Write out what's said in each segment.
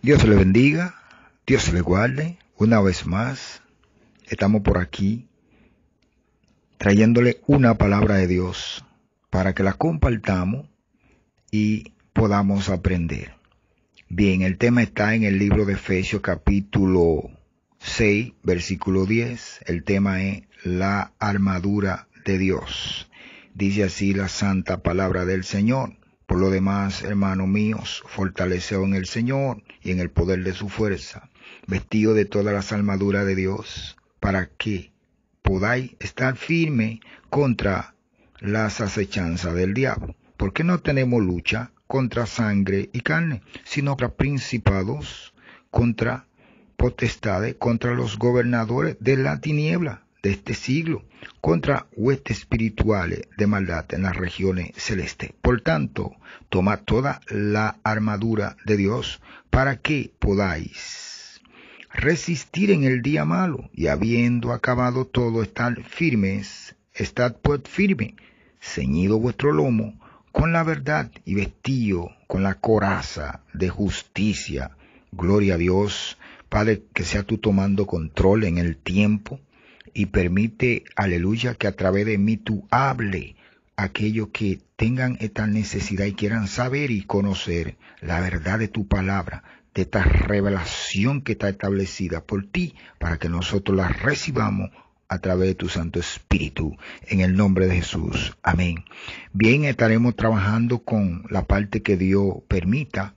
Dios le bendiga, Dios le guarde. Una vez más, estamos por aquí trayéndole una palabra de Dios para que la compartamos y podamos aprender. Bien, el tema está en el libro de Efesios capítulo 6, versículo 10. El tema es la armadura de Dios. Dice así la santa palabra del Señor. Por lo demás, hermanos míos, fortaleceos en el Señor y en el poder de su fuerza, vestidos de todas las armaduras de Dios, para que podáis estar firmes contra las acechanzas del diablo. Porque no tenemos lucha contra sangre y carne, sino contra principados, contra potestades, contra los gobernadores de la tiniebla de este siglo, contra huestes espirituales de maldad en las regiones celestes. Por tanto, tomad toda la armadura de Dios para que podáis resistir en el día malo, y habiendo acabado todo, estar firmes. Estad pues firme, ceñido vuestro lomo con la verdad y vestido con la coraza de justicia. Gloria a Dios. Padre, que sea tú tomando control en el tiempo y permite, aleluya, que a través de mí tú hable a aquellos que tengan esta necesidad y quieran saber y conocer la verdad de tu palabra, de esta revelación que está establecida por ti, para que nosotros la recibamos a través de tu Santo Espíritu, en el nombre de Jesús. Amén. Bien, estaremos trabajando con la parte que Dios permita.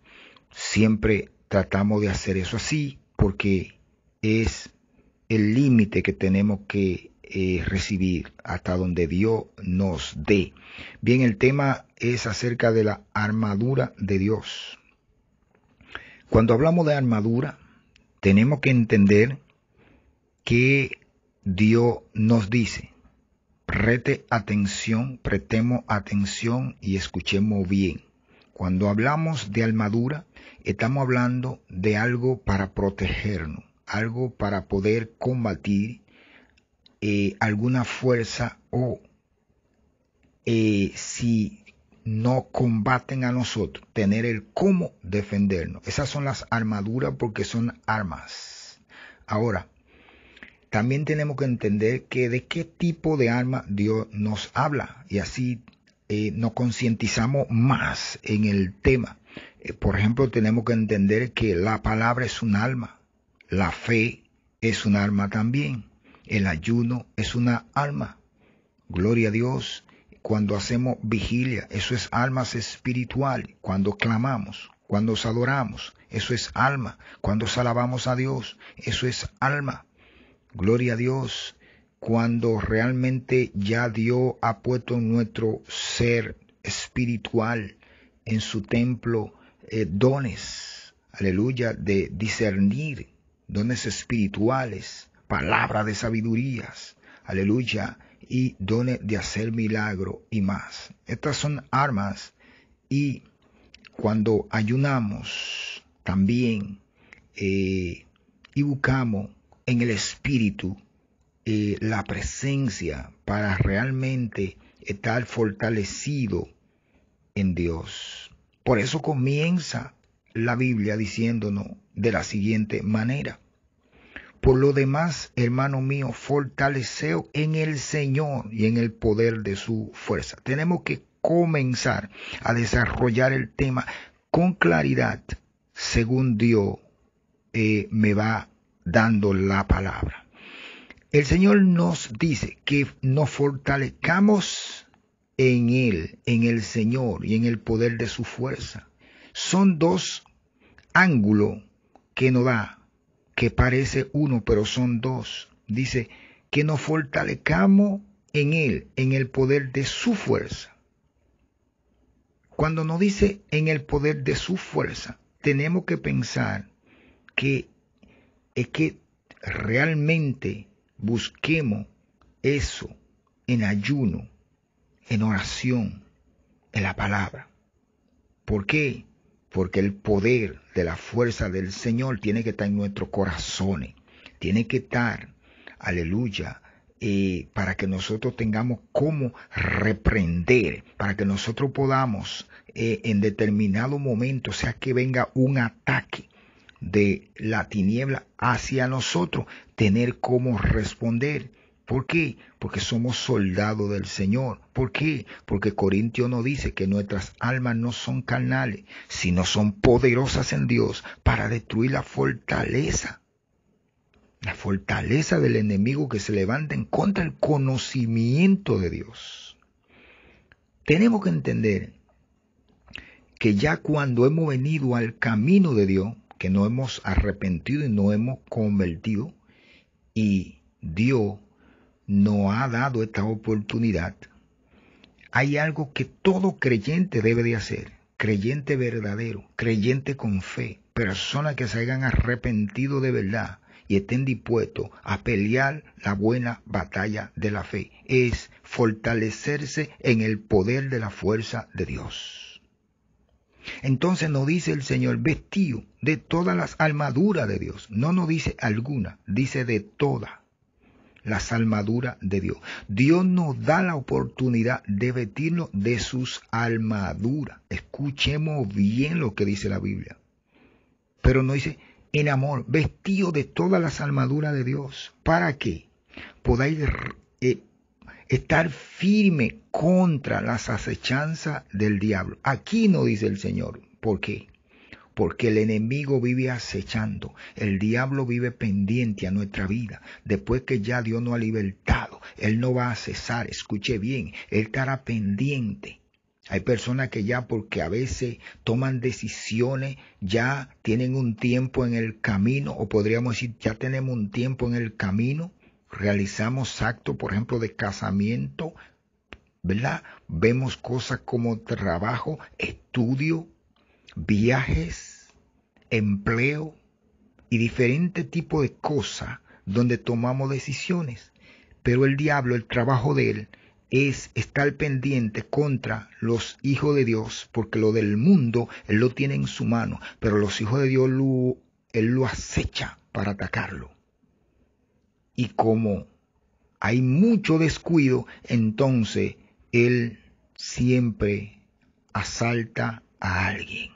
Siempre tratamos de hacer eso así, porque es el límite que tenemos que recibir hasta donde Dios nos dé. Bien, el tema es acerca de la armadura de Dios. Cuando hablamos de armadura, tenemos que entender que Dios nos dice, prestemos atención y escuchemos bien. Cuando hablamos de armadura, estamos hablando de algo para protegernos, algo para poder combatir alguna fuerza o si no combaten a nosotros, tener el cómo defendernos. Esas son las armaduras, porque son armas. Ahora, también tenemos que entender que de qué tipo de arma Dios nos habla, y así nos concientizamos más en el tema. Por ejemplo, tenemos que entender que la palabra es un arma, la fe es un arma también, el ayuno es una arma. Gloria a Dios. Cuando hacemos vigilia, eso es armas espirituales. Cuando clamamos, cuando os adoramos, eso es alma. Cuando os alabamos a Dios, eso es alma. Gloria a Dios. Cuando realmente ya Dios ha puesto en nuestro ser espiritual, en su templo, dones, aleluya, de discernir, dones espirituales, palabra de sabidurías, aleluya, y dones de hacer milagro y más. Estas son armas. Y cuando ayunamos también y buscamos en el Espíritu la presencia para realmente estar fortalecido en Dios. Por eso comienza la Biblia diciéndonos de la siguiente manera: por lo demás, hermano mío, fortaleceos en el Señor y en el poder de su fuerza. Tenemos que comenzar a desarrollar el tema con claridad, según Dios me va dando la palabra. El Señor nos dice que nos fortalezcamos en Él, en el Señor y en el poder de su fuerza. Son dos ángulos que nos da, que parece uno, pero son dos. Dice que nos fortalezcamos en Él, en el poder de su fuerza. Cuando nos dice en el poder de su fuerza, tenemos que pensar que es que realmente busquemos eso en ayuno, en oración, en la palabra. ¿Por qué? Porque el poder de la fuerza del Señor tiene que estar en nuestros corazones. Tiene que estar, aleluya, para que nosotros tengamos cómo reprender, para que nosotros podamos en determinado momento, sea que venga un ataque, de la tiniebla hacia nosotros, tener cómo responder. ¿Por qué? Porque somos soldados del Señor. ¿Por qué? Porque Corintios nos dice que nuestras almas no son carnales, sino son poderosas en Dios para destruir la fortaleza del enemigo que se levanta en contra del conocimiento de Dios. Tenemos que entender que ya cuando hemos venido al camino de Dios, que nos hemos arrepentido y nos hemos convertido, y Dios nos ha dado esta oportunidad, hay algo que todo creyente debe de hacer. Creyente verdadero, creyente con fe, personas que se hayan arrepentido de verdad y estén dispuestos a pelear la buena batalla de la fe, es fortalecerse en el poder de la fuerza de Dios. Entonces nos dice el Señor, vestido de todas las armaduras de Dios. No nos dice alguna, dice de todas las armaduras de Dios. Dios nos da la oportunidad de vestirnos de sus armaduras. Escuchemos bien lo que dice la Biblia. Pero nos dice, en amor, vestido de todas las armaduras de Dios. ¿Para qué? Podáis estar firme contra las acechanzas del diablo. Aquí nos dice el Señor. ¿Por qué? Porque el enemigo vive acechando, el diablo vive pendiente a nuestra vida. Después que ya Dios nos ha libertado, Él no va a cesar, escuche bien, Él estará pendiente. Hay personas que ya porque a veces toman decisiones, ya tienen un tiempo en el camino, o podríamos decir, ya tenemos un tiempo en el camino, realizamos actos, por ejemplo, de casamiento, ¿verdad? Vemos cosas como trabajo, estudio, viajes, empleo y diferentes tipos de cosas donde tomamos decisiones. Pero el diablo, el trabajo de él es estar pendiente contra los hijos de Dios, porque lo del mundo él lo tiene en su mano, pero los hijos de Dios él lo acecha para atacarlo. Y como hay mucho descuido, entonces él siempre asalta a alguien.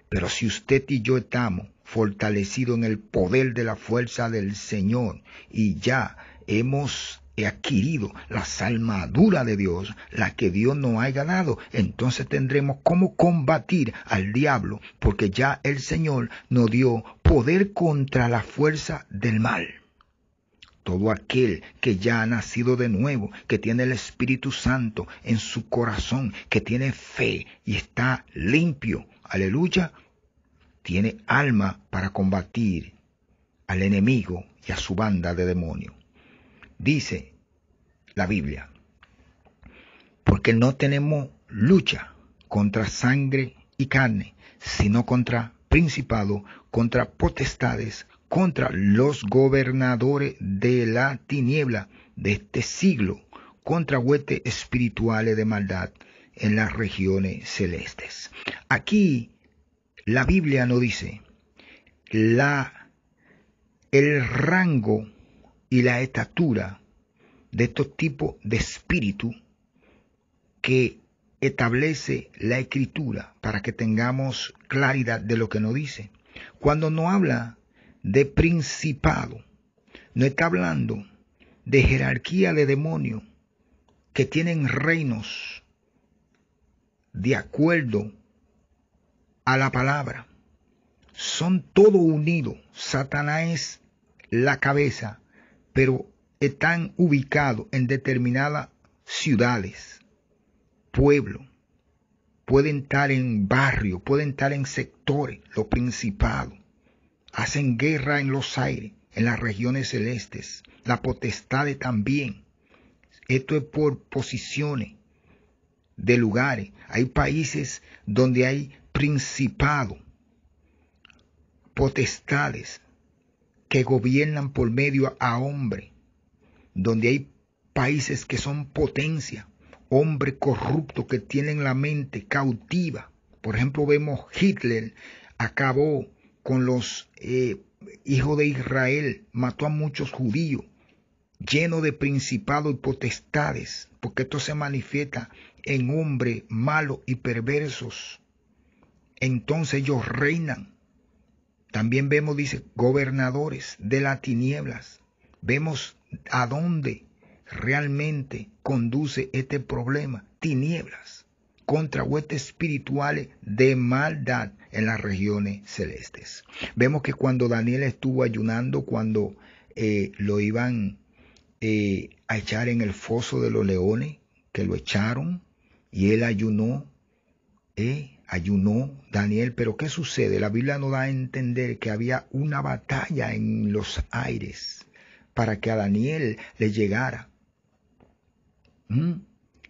Pero si usted y yo estamos fortalecidos en el poder de la fuerza del Señor y ya hemos adquirido las armaduras de Dios, la que Dios nos haya dado, entonces tendremos cómo combatir al diablo, porque ya el Señor nos dio poder contra la fuerza del mal. Todo aquel que ya ha nacido de nuevo, que tiene el Espíritu Santo en su corazón, que tiene fe y está limpio, aleluya, tiene alma para combatir al enemigo y a su banda de demonios. Dice la Biblia, porque no tenemos lucha contra sangre y carne, sino contra principados, contra potestades, contra los gobernadores de la tiniebla de este siglo, contra huestes espirituales de maldad en las regiones celestes. Aquí la Biblia nos dice el rango y la estatura de estos tipos de espíritu que establece la Escritura para que tengamos claridad de lo que nos dice. Cuando nos habla de principado, no está hablando de jerarquía de demonios que tienen reinos de acuerdo a la palabra. Son todos unidos. Satanás es la cabeza, pero están ubicados en determinadas ciudades, pueblos. Pueden estar en barrios, pueden estar en sectores, los principados. Hacen guerra en los aires, en las regiones celestes. Las potestades también. Esto es por posiciones de lugares. Hay países donde hay principados, potestades que gobiernan por medio a hombres, donde hay países que son potencia, hombres corruptos que tienen la mente cautiva. Por ejemplo, vemos Hitler acabó con los hijos de Israel, mató a muchos judíos, lleno de principados y potestades, porque esto se manifiesta en hombres malos y perversos. Entonces ellos reinan También vemos, dice, gobernadores de las tinieblas. Vemos a dónde realmente conduce este problema. Tinieblas contra huestes espirituales de maldad en las regiones celestes. Vemos que cuando Daniel estuvo ayunando, cuando lo iban a echar en el foso de los leones, que lo echaron, y él ayunó Daniel, pero ¿qué sucede? La Biblia nos da a entender que había una batalla en los aires para que a Daniel le llegara.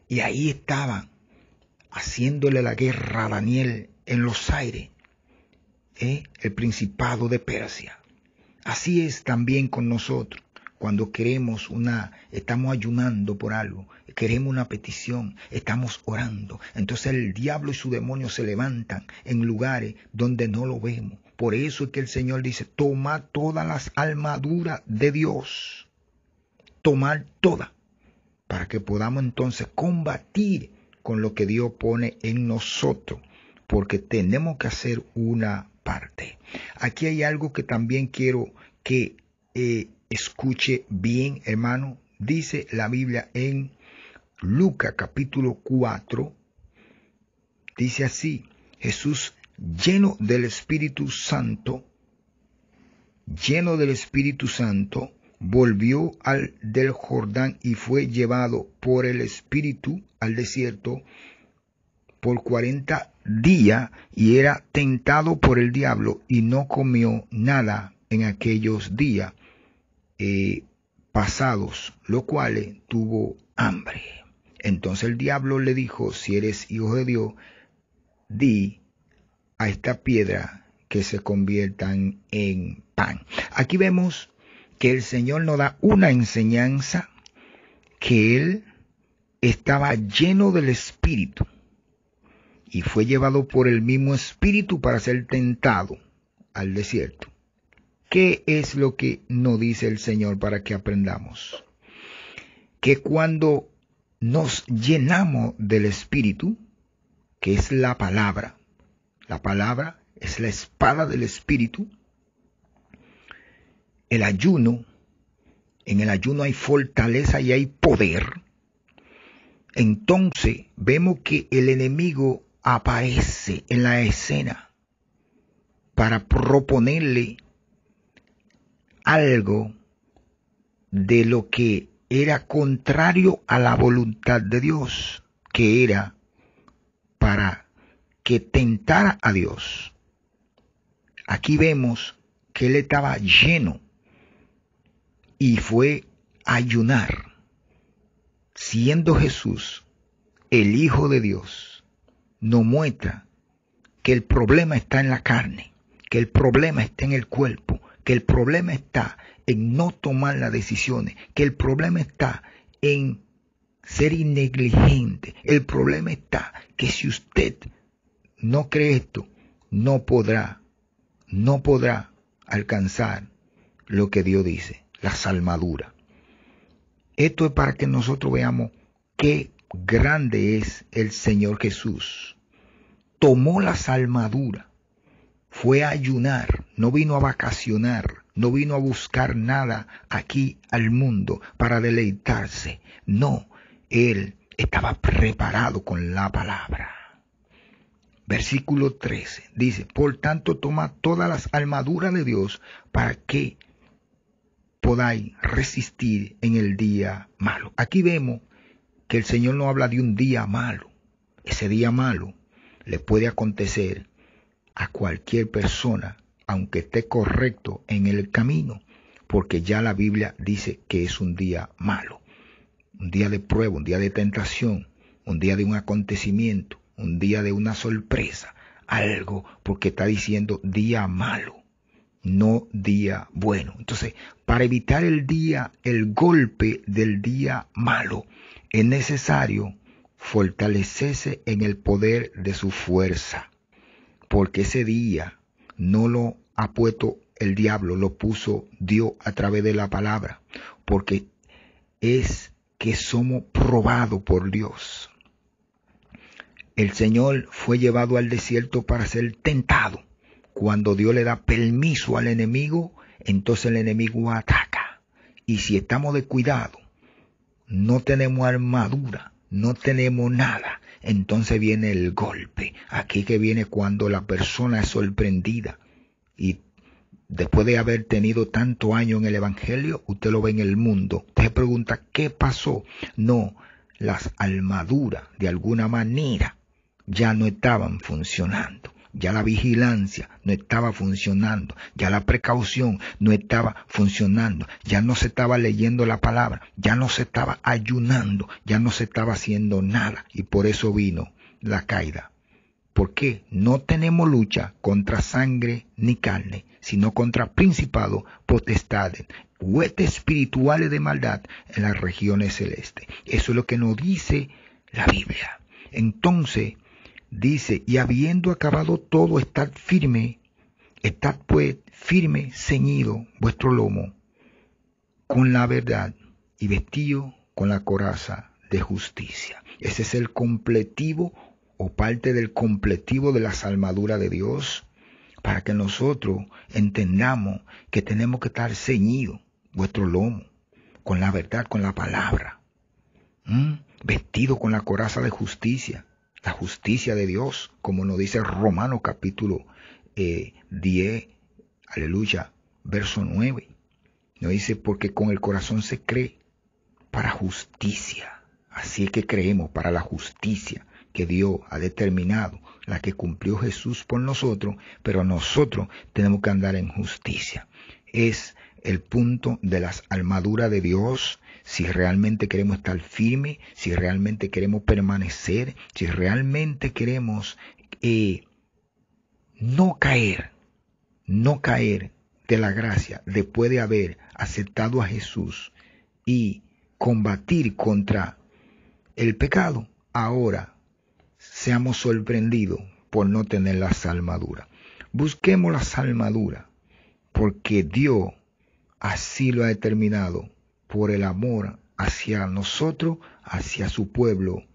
Y ahí estaban haciéndole la guerra a Daniel en los aires, el principado de Persia. Así es también con nosotros. Cuando estamos ayunando por algo, queremos una petición, estamos orando. Entonces el diablo y su demonio se levantan en lugares donde no lo vemos. Por eso es que el Señor dice, tomad todas las armaduras de Dios. Tomad todas, para que podamos entonces combatir con lo que Dios pone en nosotros. Porque tenemos que hacer una parte. Aquí hay algo que también quiero que escuche bien, hermano. Dice la Biblia en Lucas capítulo 4, dice así: Jesús, lleno del Espíritu Santo, volvió del Jordán y fue llevado por el Espíritu al desierto por 40 días y era tentado por el diablo y no comió nada en aquellos días pasados, lo cual tuvo hambre. Entonces el diablo le dijo: si eres hijo de Dios, di a esta piedra que se conviertan en pan. Aquí vemos que el Señor nos da una enseñanza, que Él estaba lleno del Espíritu y fue llevado por el mismo Espíritu para ser tentado al desierto. ¿Qué es lo que nos dice el Señor para que aprendamos? Que cuando nos llenamos del Espíritu, que es la palabra es la espada del Espíritu, en el ayuno hay fortaleza y hay poder. Entonces vemos que el enemigo aparece en la escena para proponerle algo de lo que era contrario a la voluntad de Dios, que era para que tentara a Dios. Aquí vemos que él estaba lleno y fue a ayunar, siendo Jesús el Hijo de Dios. Nos muestra que el problema está en la carne, que el problema está en el cuerpo, que el problema está en no tomar las decisiones, que el problema está en ser negligente. El problema está que si usted no cree esto, no podrá alcanzar lo que Dios dice, las armaduras. Esto es para que nosotros veamos qué grande es el Señor Jesús. Tomó las armaduras, fue a ayunar, no vino a vacacionar, no vino a buscar nada aquí al mundo para deleitarse. No, él estaba preparado con la palabra. Versículo 13 dice: por tanto, toma todas las armaduras de Dios para que podáis resistir en el día malo. Aquí vemos que el Señor no habla de un día malo. Ese día malo le puede acontecer a cualquier persona, aunque esté correcto en el camino, porque ya la Biblia dice que es un día malo, un día de prueba, un día de tentación, un día de un acontecimiento, un día de una sorpresa, algo, porque está diciendo día malo, no día bueno. Entonces, para evitar el golpe del día malo, es necesario fortalecerse en el poder de su fuerza, porque ese día no lo ha puesto el diablo, lo puso Dios a través de la palabra, porque es que somos probados por Dios. El Señor fue llevado al desierto para ser tentado Cuando Dios le da permiso al enemigo, entonces el enemigo ataca. Y si estamos descuidados, no tenemos armadura, no tenemos nada, entonces viene el golpe. Aquí que viene cuando la persona es sorprendida. Y después de haber tenido tanto año en el Evangelio, usted lo ve en el mundo. Usted se pregunta, ¿qué pasó? No, las armaduras de alguna manera ya no estaban funcionando. Ya la vigilancia no estaba funcionando, ya la precaución no estaba funcionando, ya no se estaba leyendo la palabra, ya no se estaba ayunando, ya no se estaba haciendo nada, y por eso vino la caída. ¿Por qué? No tenemos lucha contra sangre ni carne, sino contra principados, potestades, huestes espirituales de maldad en las regiones celestes. Eso es lo que nos dice la Biblia. Entonces, dice, y habiendo acabado todo, estad pues firme, ceñido vuestro lomo con la verdad y vestido con la coraza de justicia. Ese es el completivo o parte del completivo de las armaduras de Dios, para que nosotros entendamos que tenemos que estar ceñidos vuestro lomo con la verdad, con la palabra, vestido con la coraza de justicia. La justicia de Dios, como nos dice Romanos capítulo 10, aleluya, verso 9. Nos dice, porque con el corazón se cree para justicia. Así es que creemos para la justicia que Dios ha determinado, la que cumplió Jesús por nosotros, pero nosotros tenemos que andar en justicia. Es el punto de las armaduras de Dios. Si realmente queremos estar firmes, si realmente queremos permanecer, si realmente queremos no caer de la gracia después de haber aceptado a Jesús y combatir contra el pecado, ahora seamos sorprendidos por no tener las armaduras. Busquemos las armaduras porque Dios así lo ha determinado, por el amor hacia nosotros, hacia su pueblo,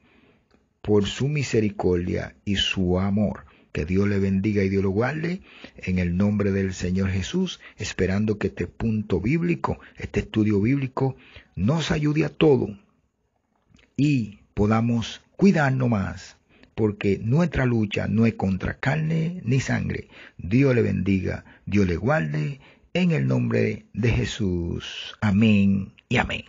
por su misericordia y su amor. Que Dios le bendiga y Dios lo guarde en el nombre del Señor Jesús, esperando que este punto bíblico, este estudio bíblico, nos ayude a todos y podamos cuidarnos más, porque nuestra lucha no es contra carne ni sangre. Dios le bendiga, Dios le guarde, en el nombre de Jesús. Amén y amén.